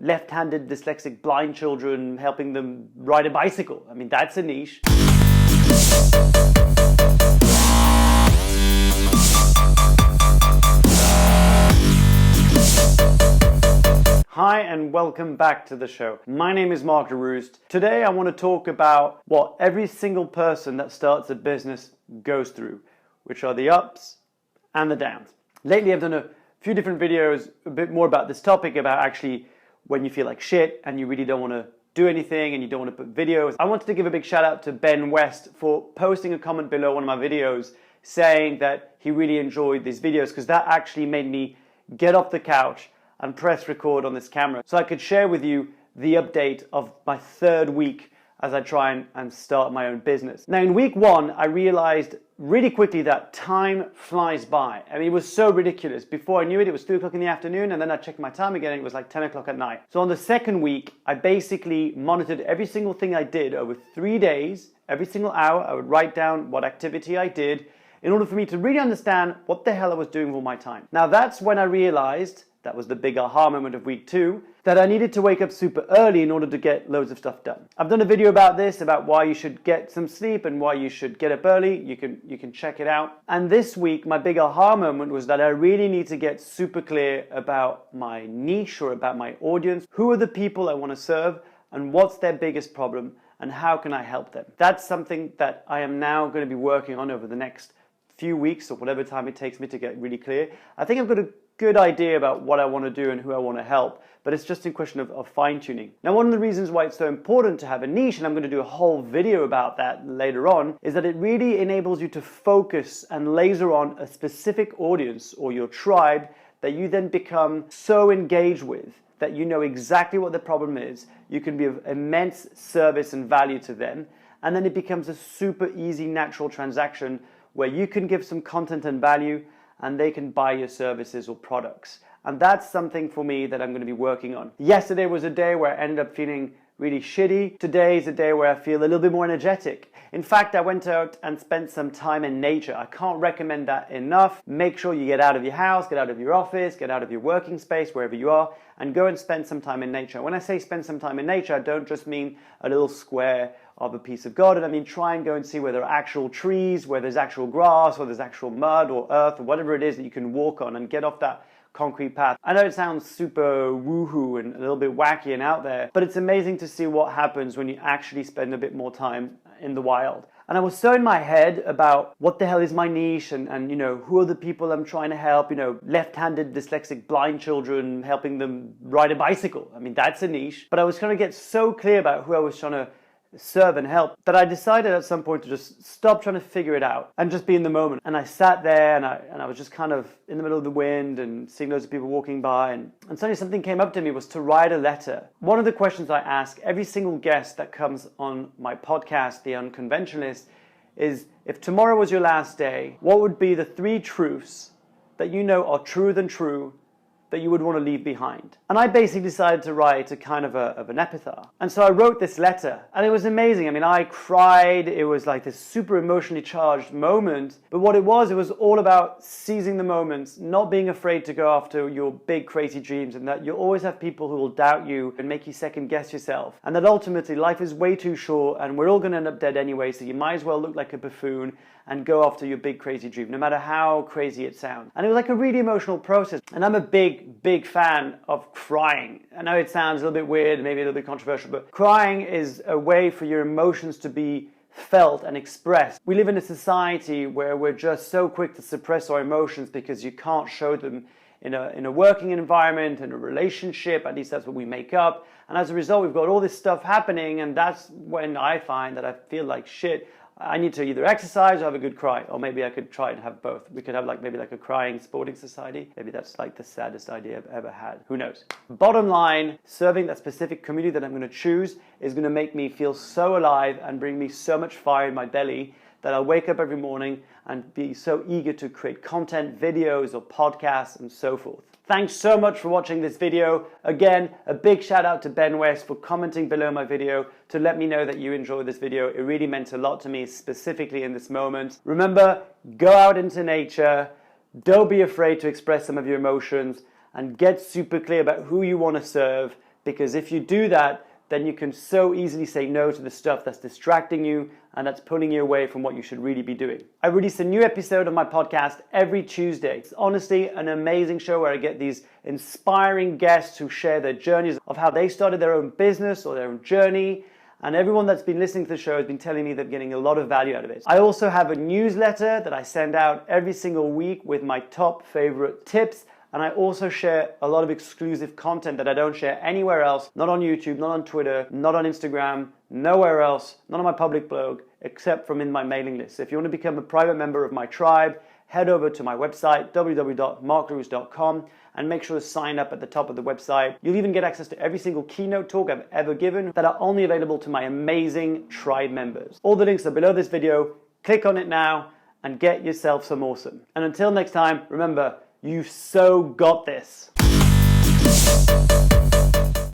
left-handed dyslexic blind children, helping them ride a bicycle. I mean, that's a niche. Hi and welcome back to the show. My name is Mark Leruste. Today I want to talk about what every single person that starts a business goes through, which are the ups and the downs. Lately I've done a few different videos a bit more about this topic, about actually when you feel like shit and you really don't want to do anything and you don't want to put videos. I wanted to give a big shout out to Ben West for posting a comment below one of my videos saying that he really enjoyed these videos, because that actually made me get off the couch and press record on this camera so I could share with you the update of my third week as I try and start my own business. Now in week one, I realized really quickly that time flies by. I mean, it was so ridiculous. Before I knew it, it was 2 o'clock in the afternoon, and then I checked my time again and it was like 10 o'clock at night. So on the second week, I basically monitored every single thing I did over 3 days. Every single hour, I would write down what activity I did in order for me to really understand what the hell I was doing with all my time. Now that's when I realized, that was the big aha moment of week 2, that I needed to wake up super early in order to get loads of stuff done. I've done a video about this, about why you should get some sleep and why you should get up early. You can check it out. And this week, my big aha moment was that I really need to get super clear about my niche, or about my audience. Who are the people I want to serve, and what's their biggest problem, and how can I help them? That's something that I am now going to be working on over the next few weeks, or whatever time it takes me to get really clear. I think I've got a good idea about what I want to do and who I want to help, but it's just a question of fine-tuning. Now, one of the reasons why it's so important to have a niche, and I'm going to do a whole video about that later on, is that it really enables you to focus and laser on a specific audience or your tribe that you then become so engaged with that you know exactly what the problem is. You can be of immense service and value to them, and then it becomes a super easy, natural transaction where you can give some content and value and they can buy your services or products. And that's something for me that I'm going to be working on. Yesterday was a day where I ended up feeling really shitty. Today is a day where I feel a little bit more energetic. In fact, I went out and spent some time in nature. I can't recommend that enough. Make sure you get out of your house, get out of your office, get out of your working space, wherever you are, and go and spend some time in nature. When I say spend some time in nature, I don't just mean a little square of a piece of garden. I mean, try and go and see where there are actual trees, where there's actual grass, or there's actual mud or earth, or whatever it is that you can walk on, and get off that concrete path. I know it sounds super woohoo and a little bit wacky and out there, but it's amazing to see what happens when you actually spend a bit more time in the wild. And I was so in my head about what the hell is my niche, and you know, who are the people I'm trying to help, you know, left-handed dyslexic blind children, helping them ride a bicycle. I mean, that's a niche. But I was trying to get so clear about who I was trying to serve and help that I decided at some point to just stop trying to figure it out and just be in the moment. And I sat there and I was just kind of in the middle of the wind and seeing loads of people walking by, and suddenly something came up to me, was to write a letter. One of the questions I ask every single guest that comes on my podcast, The Unconventionalist, is, if tomorrow was your last day, what would be the 3 truths that you know are truer than true that you would want to leave behind? And I basically decided to write a kind of an epitaph. And so I wrote this letter, and it was amazing. I mean, I cried. It was like this super emotionally charged moment. But what it was all about seizing the moments, not being afraid to go after your big crazy dreams, and that you'll always have people who will doubt you and make you second guess yourself. And that ultimately life is way too short and we're all going to end up dead anyway, so you might as well look like a buffoon and go after your big crazy dream, no matter how crazy it sounds. And it was like a really emotional process. And I'm a big fan of crying. I know it sounds a little bit weird, maybe a little bit controversial, but crying is a way for your emotions to be felt and expressed. We live in a society where we're just so quick to suppress our emotions because you can't show them in a working environment, in a relationship. At least that's what we make up. And as a result, we've got all this stuff happening, and that's when I find that I feel like shit. I need to either exercise or have a good cry, or maybe I could try and have both. We could have maybe a crying sporting society. Maybe that's like the saddest idea I've ever had. Who knows? Bottom line, serving that specific community that I'm going to choose is going to make me feel so alive and bring me so much fire in my belly that I'll wake up every morning and be so eager to create content, videos or podcasts and so forth. Thanks so much for watching this video. Again, a big shout out to Ben West for commenting below my video to let me know that you enjoyed this video. It really meant a lot to me, specifically in this moment. Remember, go out into nature, don't be afraid to express some of your emotions, and get super clear about who you want to serve. because if you do that, then you can so easily say no to the stuff that's distracting you and that's pulling you away from what you should really be doing. I release a new episode of my podcast every Tuesday. It's honestly an amazing show where I get these inspiring guests who share their journeys of how they started their own business or their own journey. And everyone that's been listening to the show has been telling me they're getting a lot of value out of it. I also have a newsletter that I send out every single week with my top favorite tips. And I also share a lot of exclusive content that I don't share anywhere else, not on YouTube, not on Twitter, not on Instagram, nowhere else, not on my public blog, except from in my mailing list. So if you want to become a private member of my tribe, head over to my website, www.markleruste.com, and make sure to sign up at the top of the website. You'll even get access to every single keynote talk I've ever given that are only available to my amazing tribe members. All the links are below this video. Click on it now and get yourself some awesome. And until next time, remember, you've so got this.